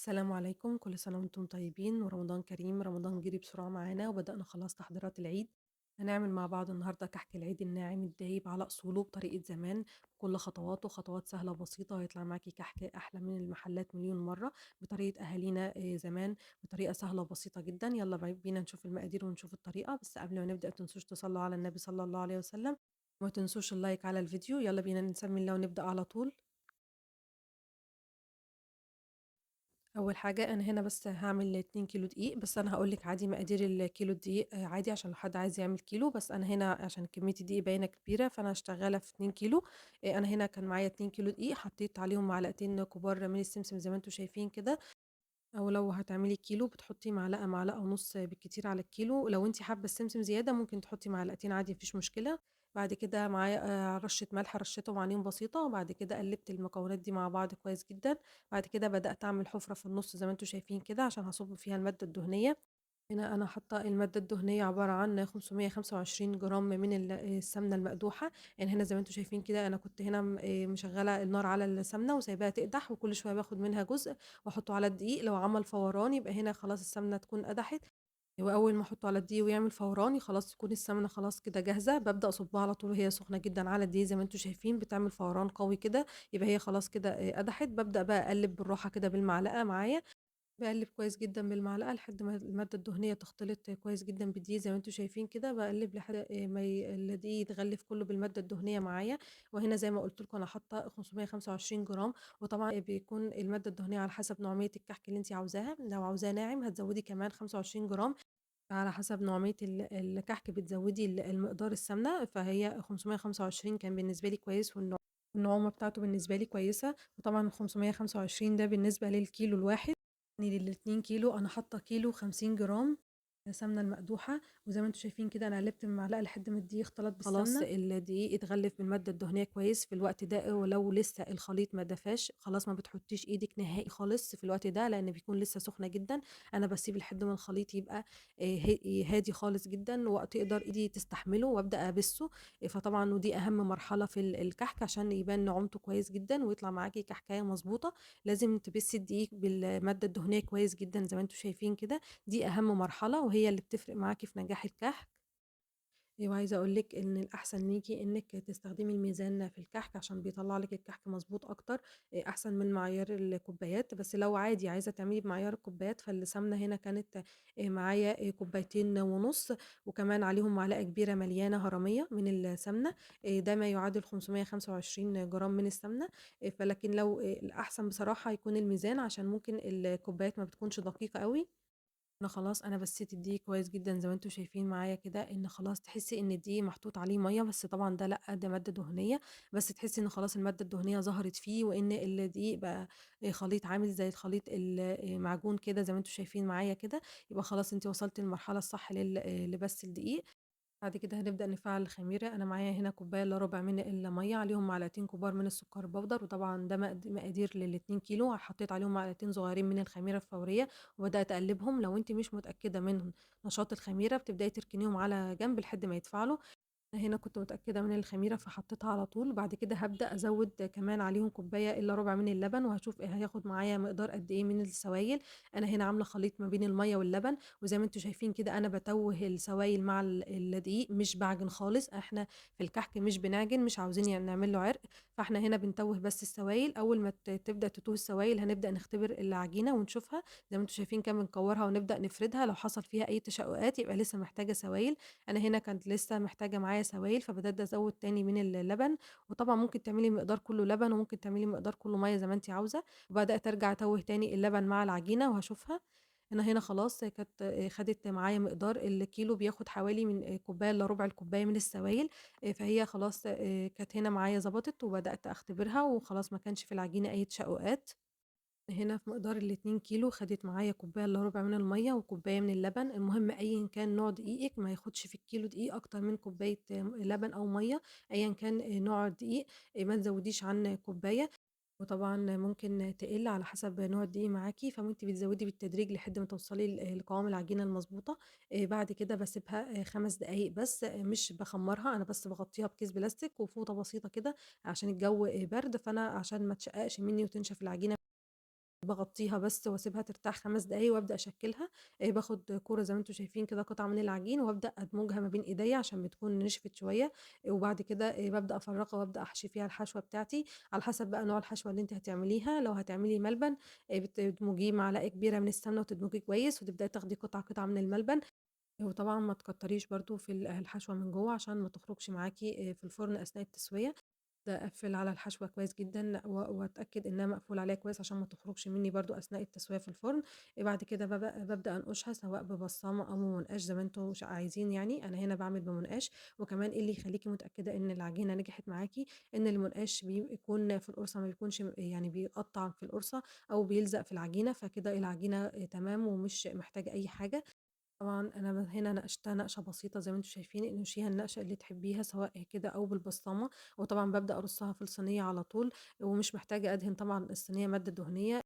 السلام عليكم، كل سنة وأنتم طيبين ورمضان كريم، رمضان جري بسرعة معانا وبدأنا خلاص تحضيرات العيد. هنعمل مع بعض النهاردة كحك العيد الناعم الدايب على أصوله بطريقة زمان، بكل خطواته، خطوات سهلة وبسيطة وهيطلع معاكي كحك أحلى من المحلات مليون مرة بطريقة أهالينا زمان، بطريقة سهلة وبسيطة جدا. يلا بينا نشوف المقادير ونشوف الطريقة، بس قبل ما نبدأ متنسوش تصلوا على النبي صلى الله عليه وسلم، وما تنسوش اللايك على الفيديو. يلا بينا نسمي الله ونبدأ على طول. أول حاجة أنا هنا بس هاعمل 2 كيلو دقيق، بس أنا هاقول لِك عادي مقادير الكيلو الدقيق عادي عشان لو حد عايز يعمل كيلو، بس أنا هنا عشان كمية الدقيق باينة كبيرة، فأنا شغالة في 2 كيلو. أنا هنا كان معايا 2 كيلو دقيق، حطيت عليهم معلقتين كبار من السمسم زي ما أنتم شايفين كده، أو لو هتعملي كيلو بتحطي معلقة، معلقة ونُص بالكتير على الكيلو، لو أنتِ حابة السمسم زيادة ممكن تحطي معلقتين عادي ما فيش مشكلة. بعد كده معايا رشة ملح رشيتهم عليهم بسيطة، وبعد كده قلّبت المكونات دي مع بعض كويس جدًا. بعد كده بدأت أعمل حفرة في النُص زي ما أنتم شايفين كده عشان هاصُب فيها المادة الدهنية. هنا أنا حاطة المادة الدهنية عبارة عن 525 جرام من السمنة المقدوحة. يعني هنا زي ما أنتم شايفين كده أنا كنت هنا مشغّلة النار على السمنة وسايباها تقدح، وكل شوية باخد منها جزء وأحطه على الدقيق، لو عمل فوران يبقى هنا خلاص السمنة تكون قدحت، وأول ما أحطه على الدقيق ويعمل فوران خلاص تكون السمنة خلاص كده جاهزة. بابدأ أصُبّها على طول وهي سخنة جدًا على الدقيق زي ما أنتم شايفين بتعمل فوران قوي كده، يبقى هي خلاص كده قدحت. بابدأ بقى أقلِّب بالراحة كده بالمعلقة معايا، باقلِّب كويس جدًا بالمعلقة لحد ما المادة الدهنية تختلط كويس جدًا بالدقيق زي ما أنتم شايفين كده، باقلِّب لحد ما الدقيق يتغلِّف كلّه بالمادة الدهنية معايا. وهنا زي ما قُلت لكم أنا حاطة 525 جرام، وطبعًا بيكون المادة الدهنية على حسب نوعية الكحك اللي أنتِ عاوزاها، لو عاوزاه ناعم هتزوّدي كمان 25 جرام، على حسب نوعية الكحك بتزوّدي المقدار السمنة، فهي 525 كان بالنسبة لي كويس، والنعومة بتاعته بالنسبة لي كويسة. وطبعًا 525 ده بالنسبة للكيلو الواحد. يعني لل2 كيلو أنا حاطة كيلو 50 جرام سمنة المقدوحة، وزي ما أنتم شايفين كده أنا قلبت المعلقة لحد ما الدقيق اختلط خلاص بالسمنة. الدقيق اتغلف بالمادة الدهنية كويس في الوقت ده، ولو لسه الخليط ما دفاش خلاص ما بتحطيش إيدِك نهائي خالص في الوقت ده، لأن بيكون لسه سخنة جدًا. أنا باسيب لحد ما الخليط يبقى هادي خالص جدًا وتقدر إيدي تستحمله وأبدأ أبِسّه. فطبعًا ودي أهم مرحلة في الكحك عشان يبان نعومته كويس جدًا ويطلع معاكِ كحكاية مضبوطة. لازم تبِسّي الدقيق بالمادة الدهنية كويس جدًا زي ما أنتم شايفين كده، دي أهم مرحلة وهي اللي بتفرق معاكِ في نجاح الكحك. وعايزة أقول لِك إن الأحسن ليكِ إنِّك تستخدمي الميزان في الكحك عشان بيطلّع لِك الكحك مضبوط أكتر، أحسن من معيار الكوبايات. بس لو عادي عايزة تعملي بمعيار الكوبايات، فالسمنة هنا كانت معايا كوبايتين ونُص، وكمان عليهم معلقة كبيرة مليانة هرمية من السمنة، ده ما يعادل 525 جرام من السمنة. فلكن لو الأحسن بصراحة يكون الميزان عشان ممكن الكوبايات ما بتكونش دقيقة أوي. أنا خلاص أنا بسيت الدقيق كويس جدًا زي ما أنتم شايفين معايا كده، إن خلاص تحسّي إن الدقيق محطوط عليه مَيّة، بس طبعًا ده لأ، ده مادة دهنية، بس تحسّي إن خلاص المادة الدهنية ظهرت فيه، وإن الدقيق بقى خليط عامل زي الخليط معجون كده زي ما أنتم شايفين معايا كده، يبقى خلاص أنتِ وصلتِ للمرحلة الصح لبَس الدقيق. بعد كده هنبدأ نفعّل الخميرة. أنا معايا هنا كوباية إلا ربع من المَيّة، عليهم معلقتين كبار من السكر البودر، وطبعًا ده مقادير لل2 كيلو، حطيت عليهم معلقتين صغيرين من الخميرة الفورية، وبدأت أقلّبهم. لو أنتِ مش متأكدة من نشاط الخميرة بتبدئي تركنيهم على جنب لحد ما يتفاعلوا. هنا كنت متأكدة من الخميرة فحطيتها على طول، بعد كده هابدأ أزوّد كمان عليهم كوباية إلا ربع من اللبن، وهاشوف هياخد معايا مقدار قد إيه من السوايل. أنا هنا عاملة خليط ما بين المَيّة واللبن، وزي ما أنتم شايفين كده أنا باتوّه السوايل مع الدقيق مش باعجن خالص، إحنا في الكحك مش بنعجن، مش عاوزين يعني نعمل له عرق، فإحنا هنا بنتوّه بس السوايل. أول ما تبدأ تتوه السوايل هنبدأ نختبر العجينة ونشوفها، زي ما أنتم شايفين كده بنكوّرها ونبدأ نفردها، لو حصل فيها أي تشقُّقات يبقى لسه محتاجة سوايل. أنا هنا كانت لسه محتاجة معايا سوايل، فبدأت أزوّد تاني من اللبن، وطبعًا ممكن تعملي المقدار كلّه لبن، وممكن تعملي المقدار كلّه مَيّة زي ما أنتِ عاوزة. وبدأت أرجع أتوّه تاني اللبن مع العجينة وهاشوفها. أنا هنا خلاص كانت خدت معايا مقدار الكيلو بياخد حوالي من كوباية إلا ربع الكوباية من السوايل، فهي خلاص كانت هنا معايا ضبطت، وبدأت أختبرها وخلاص ما كانش في العجينة أي تشقُّقات. هنا في مقدار ال2 كيلو خدت معايا كوباية إلا ربع من المَيّة وكوباية من اللبن، المهم أيًا كان نوع دقيقِك ما ياخدش في الكيلو دقيق أكتر من كوباية لبن أو مَيّة، أيًا كان نوع الدقيق، ما تزوّديش عن كوباية. وطبعًا ممكن تقِل على حسب نوع الدقيق معاكِ، فأنتِ بتزوّدي بالتدريج لحد ما توصلي لقوام العجينة المضبوطة. بعد كده باسيبها 5 دقايق بس، مش باخمّرها، أنا بس باغطّيها بكيس بلاستيك وفوطة بسيطة كده عشان الجو برد، فأنا عشان ما تشقّقش منّي وتنشف العجينة باغطّيها بس واسيبها ترتاح 5 دقايق وابدأ أشكّلها. باخد كورة زي ما أنتم شايفين كده قطعة من العجين وابدأ أدمجها ما بين إيديّا عشان بتكون نشفت شوية. وبعد كده بابدأ أفرّغها وابدأ أحشي فيها الحشوة بتاعتي، على حسب بقى نوع الحشوة اللي أنتِ هتعمليها. لو هتعملي ملبن بتدمجيه معلقة كبيرة من السمنة وتدمجيه كويس وتبدئي تاخدي قطعة، قطعة من الملبن. وطبعًا ما تكتّريش برضه في الحشوة من جوّه عشان ما تخرجش معاكِ في الفرن أثناء التسوية. أقفّل على الحشوة كويس جدًا وأتأكد إنها مقفول عليها كويس عشان ما تخرجش منّي برضه أثناء التسوية في الفرن. بعد كده بابدأ أنقشها سواء ببصّامة أو بمنقاش زي ما أنتم عايزين يعني. أنا هنا باعمل بمنقاش. وكمان إيه اللي يخلّيكِ متأكدة إن العجينة نجحت معاكِ، إن المنقاش بيكون في القرصة ما بيكونش يعني بيقطّع في القرصة أو بيلزق في العجينة، فكده العجينة تمام ومش محتاجة أي حاجة. طبعًا أنا هنا نقشتها نقشة بسيطة زي ما أنتم شايفين، انقشيها النقشة اللي تحبيها سواء كده أو بالبسطامة. وطبعًا بابدأ أرصها في الصينية على طول، ومش محتاجة أدهن طبعًا الصينية مادة دهنية.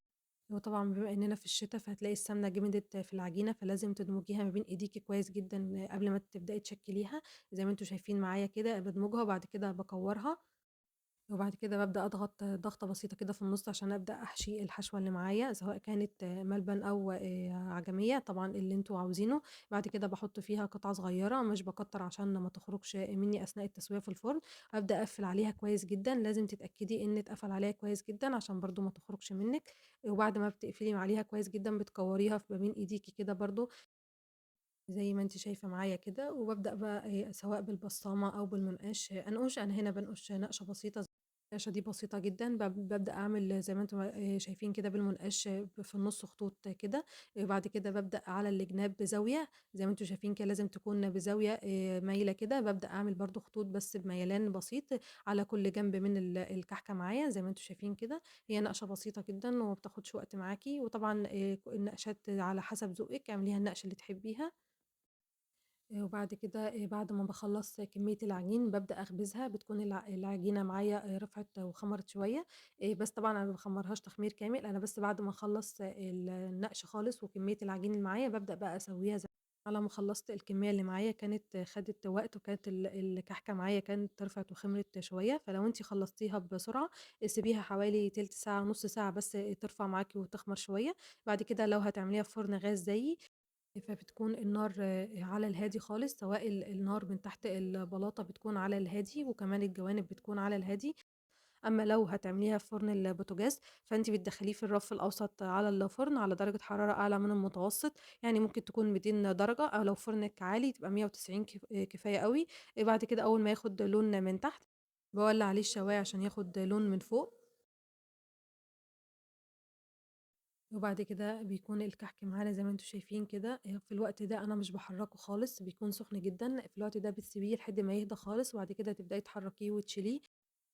وطبعًا بما إننا في الشتا فهتلاقي السمنة جمدت في العجينة، فلازم تدمجيها ما بين إيديكِ كويس جدًا قبل ما تبدئي تشكليها. زي ما أنتم شايفين معايا كده بادمجها وبعد كده باكورها. وبعد كده بابدأ أضغط ضغطة بسيطة كده في النُص عشان أبدأ أحشي الحشوة اللي معايا، سواء كانت ملبن أو عجمية، طبعًا اللي أنتم عاوزينه. بعد كده باحط فيها قطع صغيرة، مش باكتّر عشان ما تخرجش منّي أثناء التسوية في الفرن. أبدأ أقفّل عليها كويس جدًا، لازم تتأكدي إن اتقفل عليها كويس جدًا عشان برضه ما تخرجش منِّك. وبعد ما بتقفلي عليها كويس جدًا بتكوريها ما بين إيديكِ كده برضه زي ما أنتِ شايفة معايا كده. وبابدأ بقى سواء بالبسطامة أو بالمنقاش أنقش. أنا هنا بانقش نقشة بسيطة، النقشة دي بسيطة جدًا. بابدأ أعمل زي ما أنتم شايفين كده بالمنقاش في النُص خطوط كده. بعد كده بابدأ على الجناب بزاوية زي ما أنتم شايفين كده لازم تكون بزاوية مايلة كده. بابدأ أعمل برضه خطوط بس بميلان بسيط على كل جنب من الكحكة معايا زي ما أنتم شايفين كده. هي نقشة بسيطة جدًا وما بتاخدش وقت معاكِ. وطبعًا النقشات على حسب ذوقِك، اعمليها النقشة اللي تحبيها. وبعد كده بعد ما باخلّص كمية العجين بابدأ أخبزها. بتكون العجينة معايا رفعت وخمرت شوية. بس طبعًا أنا ما باخمّرهاش تخمير كامل، أنا بس بعد ما أخلّص النقش خالص وكمية العجين اللي معايا بابدأ بقى أسويها على ما خلّصت الكمية اللي معايا كانت خدت وقت، وكانت الكحكة معايا كانت رفعت وخمرت شوية. فلو أنتِ خلّصتيها بسرعة سيبيها حوالي تِلت ساعة، نُص ساعة بس ترفع معاكِ وتخمر شوية. بعد كده لو هتعمليها في فرن غاز زيي فبتكون النار على الهادي خالص، سواء النار من تحت البلاطة بتكون على الهادي، وكمان الجوانب بتكون على الهادي. أمّا لو هتعمليها في فرن البوتاجاز، فأنتِ بتدخّليه في الرف الأوسط على الفرن على درجة حرارة أعلى من المتوسط، يعني ممكن تكون 200 درجة، أو لو فرنِك عالي تبقى 190 كفاية أوي. بعد كده أول ما ياخد لون من تحت، باولّع عليه الشواية عشان ياخد لون من فوق. وبعد كده بيكون الكحك معانا زي ما أنتم شايفين كده. في الوقت ده أنا مش باحرّكه خالص، بيكون سُخن جدًا. في الوقت ده بتسيبيه لحد ما يهدى خالص، وبعد كده تبدئي تحرّكيه وتشيليه.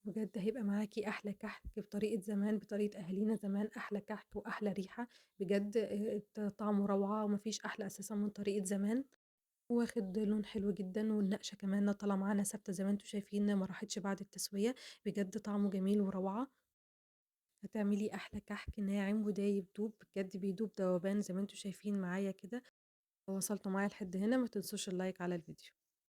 بجد هيبقى معاكِ أحلى كحك بطريقة زمان، بطريقة أهالينا زمان، أحلى كحك وأحلى ريحة. بجد طعمه روعة وما فيش أحلى أساسًا من طريقة زمان. واخد لون حلو جدًا، والنقشة كمان طالعة معانا ثابتة زي ما أنتم شايفين ما راحتش بعد التسوية. بجد طعمه جميل وروعة. هتعملي أحلى كحك ناعم ودايب دوب، بجد بيدوب دوبان زي ما أنتم شايفين معايا كده. لو وصلتوا معايا لحد هنا ما تنسوش اللايك على الفيديو.